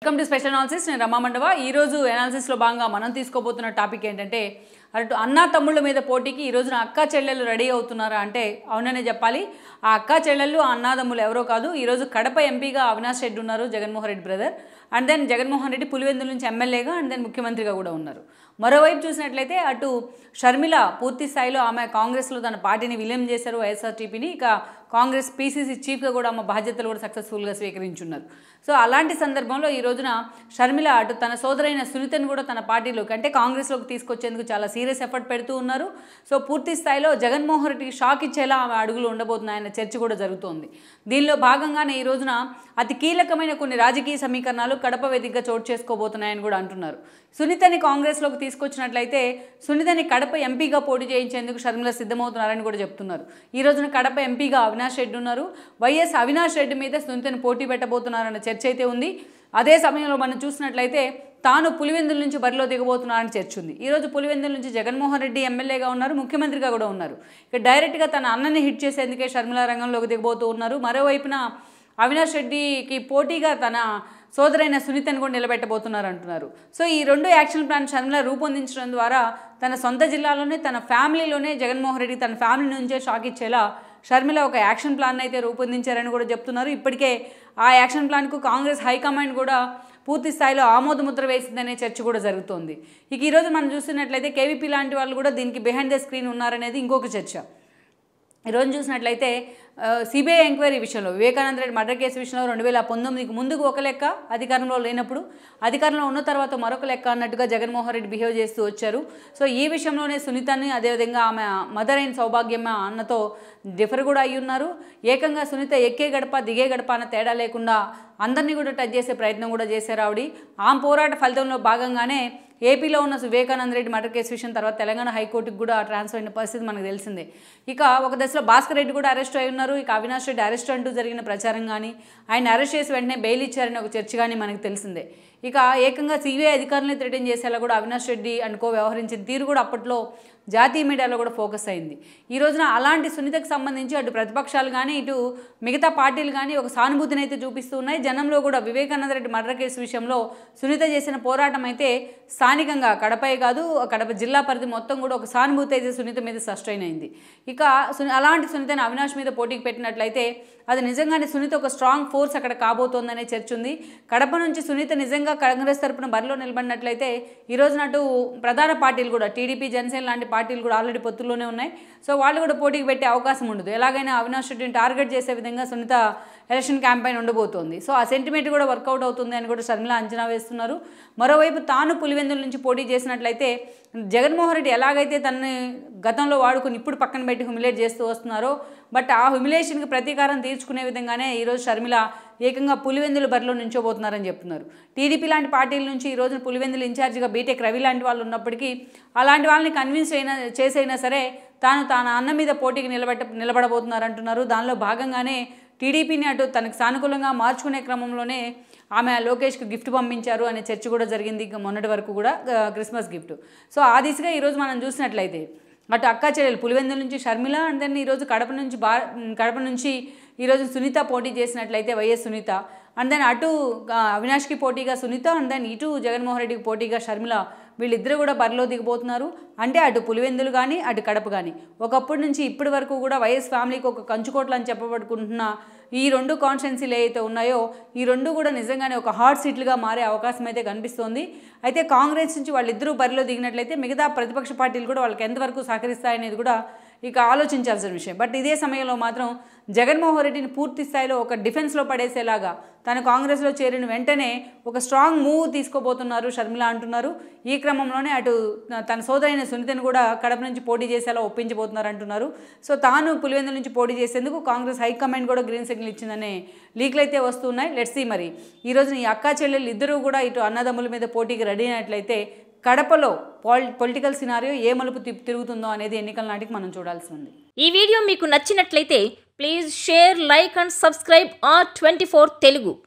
Welcome to special analysis. నేను రమా మండవ. ఈరోజు అనాలిసిస్లో భాగంగా మనం తీసుకోబోతున్న టాపిక్ ఏంటంటే, అటు అన్నా తమ్ముళ్ళ మీద పోటీకి ఈ రోజున అక్కా చెల్లెళ్ళు రెడీ అవుతున్నారా అంటే అవుననే చెప్పాలి. ఆ అక్కా చెల్లెళ్ళు ఆ అన్నాదమ్ములు ఎవరో కాదు. ఈరోజు కడప ఎంపీగా అవినాష్ రెడ్డి ఉన్నారు, Jaganmohan Reddy brother. And then Jaganmohan Reddy Pulivendula నుంచి ఎమ్మెల్యేగా అండ్ దెన్ ముఖ్యమంత్రిగా కూడా ఉన్నారు. మరోవైపు చూసినట్లయితే అటు షర్మిల పూర్తి స్థాయిలో ఆమె కాంగ్రెస్లో తన పార్టీని విలీనం చేశారు, వైఎస్ఆర్టీపీని. ఇక కాంగ్రెస్ పీసీసీ చీఫ్గా కూడా ఆమె బాధ్యతలు కూడా సక్సెస్ఫుల్గా స్వీకరించున్నారు. సో అలాంటి సందర్భంలో ఈ రోజున షర్మిల అటు తన సోదరైన సునీతను కూడా తన పార్టీలోకి అంటే కాంగ్రెస్లోకి తీసుకొచ్చేందుకు చాలా సీరియస్ ఎఫర్ట్ పెడుతూ ఉన్నారు. సో పూర్తి స్థాయిలో జగన్మోహన్ రెడ్డికి షాక్ ఇచ్చేలా ఆమె అడుగులు ఉండబోతున్నాయన్న చర్చ కూడా జరుగుతోంది. దీనిలో భాగంగానే ఈ రోజున అతి కీలకమైన కొన్ని రాజకీయ సమీకరణాలు కడప వేదికగా చోటు చేసుకోబోతున్నాయని కూడా అంటున్నారు. సునీతని కాంగ్రెస్లోకి తీసుకొచ్చినట్లయితే సునీతని కడప ఎంపీగా పోటీ చేయించేందుకు షర్మిల సిద్ధమవుతున్నారని కూడా చెప్తున్నారు. ఈ రోజున కడప ఎంపీగా అవినాష్ రెడ్డి ఉన్నారు. వైఎస్ అవినాష్ రెడ్డి మీద సునీతని పోటీ పెట్టబోతున్నారన్న చర్చ అయితే ఉంది. అదే సమయంలో మనం చూసినట్లయితే తాను పులివెందుల నుంచి బరిలో దిగబోతున్నారని చర్చ ఉంది. ఈరోజు పులివెందుల నుంచి జగన్మోహన్ రెడ్డి ఎమ్మెల్యేగా ఉన్నారు, ముఖ్యమంత్రిగా కూడా ఉన్నారు. ఇక డైరెక్ట్గా తన అన్నని హిట్ చేసేందుకే షర్మిల రంగంలోకి దిగబోతూ ఉన్నారు. మరోవైపున అవినాష్ రెడ్డికి పోటీగా తన సోదరైన సునీతను కూడా నిలబెట్టబోతున్నారు అంటున్నారు. సో ఈ రెండు యాక్షన్ ప్లాన్ షర్మిల రూపొందించడం ద్వారా తన సొంత జిల్లాలోనే తన ఫ్యామిలీలోనే జగన్మోహన్ రెడ్డి తన ఫ్యామిలీ నుంచే షాక్ ఇచ్చేలా షర్మిల ఒక యాక్షన్ ప్లాన్ అయితే రూపొందించారని కూడా చెప్తున్నారు. ఇప్పటికే ఆ యాక్షన్ ప్లాన్కు కాంగ్రెస్ హైకమాండ్ కూడా పూర్తి స్థాయిలో ఆమోదముద్ర వేసిందనే చర్చ కూడా జరుగుతోంది. ఇక ఈరోజు మనం చూస్తున్నట్లయితే కేవీపీ లాంటి వాళ్ళు కూడా దీనికి బిహైండ్ ద స్క్రీన్ ఉన్నారనేది ఇంకొక చర్చ. ఈరోజు చూసినట్లయితే సిబిఐ ఎంక్వైరీ విషయంలో వివేకానంద రెడ్డి మర్డర్ కేసు విషయంలో 2019కి ముందుకు ఒక లెక్క, అధికారంలో లేనప్పుడు అధికారంలో ఉన్న తర్వాత మరొక లెక్క అన్నట్టుగా జగన్మోహన్ రెడ్డి బిహేవ్ చేస్తూ వచ్చారు. సో ఈ విషయంలోనే సునీతని అదేవిధంగా ఆమె మదర్ అయిన సౌభాగ్యమ్మ అన్నతో డిఫర్ కూడా అయ్యి ఉన్నారు. ఏకంగా సునీత ఎక్కే గడప దిగే గడప అన్న తేడా లేకుండా అందరినీ కూడా టచ్ చేసే ప్రయత్నం కూడా చేశారు ఆవిడ. ఆ పోరాట ఫలితంలో భాగంగానే ఏపీలో ఉన్న వివేకానంద రెడ్డి మర్డర్ కేసు విషయం తర్వాత తెలంగాణ హైకోర్టుకు కూడా ట్రాన్స్ఫర్ అయిన పరిస్థితి మనకు తెలిసిందే. ఇక ఒక దశలో భాస్కర్ రెడ్డి కూడా అరెస్ట్ అయి ఉన్నారు. ఇక అవినాష్ రెడ్డి అరెస్ట్ అంటూ జరిగిన ప్రచారం కానీ ఆయన అరెస్ట్ చేసి వెంటనే బెయిల్ ఇచ్చారని ఒక చర్చ కానీ మనకు తెలిసిందే. ఇక ఏకంగా సిబిఐ అధికారులను థ్రెటన్ చేసేలా కూడా అవినాష్ రెడ్డి అనుకో వ్యవహరించిన తీరు కూడా అప్పట్లో జాతీయ మీడియాలో కూడా ఫోకస్ అయింది. ఈ రోజున అలాంటి సునీతకు సంబంధించి అటు ప్రతిపక్షాలు కానీ ఇటు మిగతా పార్టీలు కానీ ఒక సానుభూతిని అయితే చూపిస్తూ ఉన్నాయి. జనంలో కూడా వివేకానంద రెడ్డి మర్డర్ కేసు విషయంలో సునీత చేసిన పోరాటం అయితే స్థానికంగా కడపే కాదు కడప జిల్లా పరిధి మొత్తం కూడా ఒక సానుభూతి అయితే సునీత మీద సస్టైన్ అయింది. ఇక అలాంటి సునీతని అవినాష్ మీద పోటీకి పెట్టినట్లయితే అది నిజంగానే సునీత ఒక స్ట్రాంగ్ ఫోర్స్ అక్కడ కాబోతోందనే చర్చ ఉంది. కడప నుంచి సునీత నిజంగా కాంగ్రెస్ తరపున బరిలో నిలబడినట్లయితే ఈ రోజున అటు ప్రధాన పార్టీలు కూడా టీడీపీ, జనసేన లాంటి పార్టీలు కూడా ఆల్రెడీ పొత్తుల్లోనే ఉన్నాయి. సో వాళ్ళు కూడా పోటీకి పెట్టే అవకాశం ఉండదు. ఎలాగైనా అవినాష్ రెడ్డిని టార్గెట్ చేసే విధంగా సునీత ఎలక్షన్ క్యాంపెయిన్ ఉండబోతోంది. సో ఆ సెంటిమెంట్ కూడా వర్కౌట్ అవుతుంది అని కూడా షర్మిల అంచనా వేస్తున్నారు. మరోవైపు తాను పులివెందుల నుంచి పోటీ చేసినట్లయితే జగన్మోహన్ రెడ్డి ఎలాగైతే తనని గతంలో వాడుకుని ఇప్పుడు పక్కన పెట్టి హ్యూమిలేట్ చేస్తూ వస్తున్నారో బట్ ఆ హ్యూమిలేషన్కి ప్రతీకారం తీర్చుకునే విధంగానే ఈరోజు షర్మిల ఏకంగా పులివెందుల బరిలో నిల్చోబోతున్నారని చెప్తున్నారు. టీడీపీ లాంటి పార్టీల నుంచి ఈ రోజున పులివెందుల ఇన్ఛార్జిగా బీటెక్ రవి లాంటి వాళ్ళు ఉన్నప్పటికీ అలాంటి వాళ్ళని కన్విన్స్ చేసైనా సరే తన అన్న మీద పోటీకి నిలబడబోతున్నారంటున్నారు. దానిలో భాగంగానే టీడీపీని అటు తనకు సానుకూలంగా మార్చుకునే క్రమంలోనే ఆమె లోకేష్కి గిఫ్ట్ పంపించారు అనే చర్చ కూడా జరిగింది. మొన్నటి వరకు కూడా క్రిస్మస్ గిఫ్ట్. సో ఆ దిశగా ఈరోజు మనం చూసినట్లయితే అటు అక్కా చెల్లెలు పులివెందుల నుంచి షర్మిల అండ్ దెన్ ఈరోజు కడప నుంచి ఈరోజు సునీత పోటీ చేసినట్లయితే వైఎస్ సునీత అండ్ దెన్ అటు అవినాష్కి పోటీగా సునీత అండ్ దెన్ ఇటు జగన్మోహన్ రెడ్డికి పోటీగా షర్మిల వీళ్ళిద్దరూ కూడా బరిలో దిగబోతున్నారు. అంటే అటు పులివెందులు కానీ అటు కడప కానీ ఒకప్పటి నుంచి ఇప్పటి వరకు కూడా వైఎస్ ఫ్యామిలీకి ఒక కంచుకోట్లు అని చెప్పబడుకుంటున్న ఈ రెండు కాన్స్టిట్యున్సీలు ఏవైతే ఉన్నాయో ఈ రెండు కూడా నిజంగానే ఒక హాట్ సీట్లుగా మారే అవకాశం అయితే కనిపిస్తోంది. అయితే కాంగ్రెస్ నుంచి వాళ్ళిద్దరూ బరిలో దిగినట్లయితే మిగతా ప్రతిపక్ష పార్టీలు కూడా వాళ్ళకి ఎంతవరకు సహకరిస్తాయనేది కూడా ఇక ఆలోచించాల్సిన విషయం. బట్ ఇదే సమయంలో మాత్రం జగన్మోహన్ రెడ్డిని పూర్తి స్థాయిలో ఒక డిఫెన్స్లో పడేసేలాగా తను కాంగ్రెస్లో చేరిన వెంటనే ఒక స్ట్రాంగ్ మూవ్ తీసుకోబోతున్నారు షర్మిల అంటున్నారు. ఈ క్రమంలోనే అటు తన సోదరైన సునీతను కూడా కడప నుంచి పోటీ చేసేలా ఒప్పించబోతున్నారు అంటున్నారు. సో తాను పులివెందుల నుంచి పోటీ చేసేందుకు కాంగ్రెస్ హైకమాండ్ కూడా గ్రీన్ సిగ్నల్ ఇచ్చిందనే లీక్లు అయితే వస్తున్నాయి. లెట్స్ సీ మరి ఈ రోజున ఈ అక్కా చెల్లెళ్ళు ఇద్దరూ కూడా ఇటు అన్నదమ్ముల మీద పోటీకి రెడీ అయినట్లయితే కడపలో పొలిటికల్ సినారియో ఏ మలుపు తిరుగుతుందో అనేది ఎన్నికల నాటికి మనం చూడాల్సి ఉంది. ఈ వీడియో మీకు నచ్చినట్లయితే please share, like and subscribe R24 Telugu.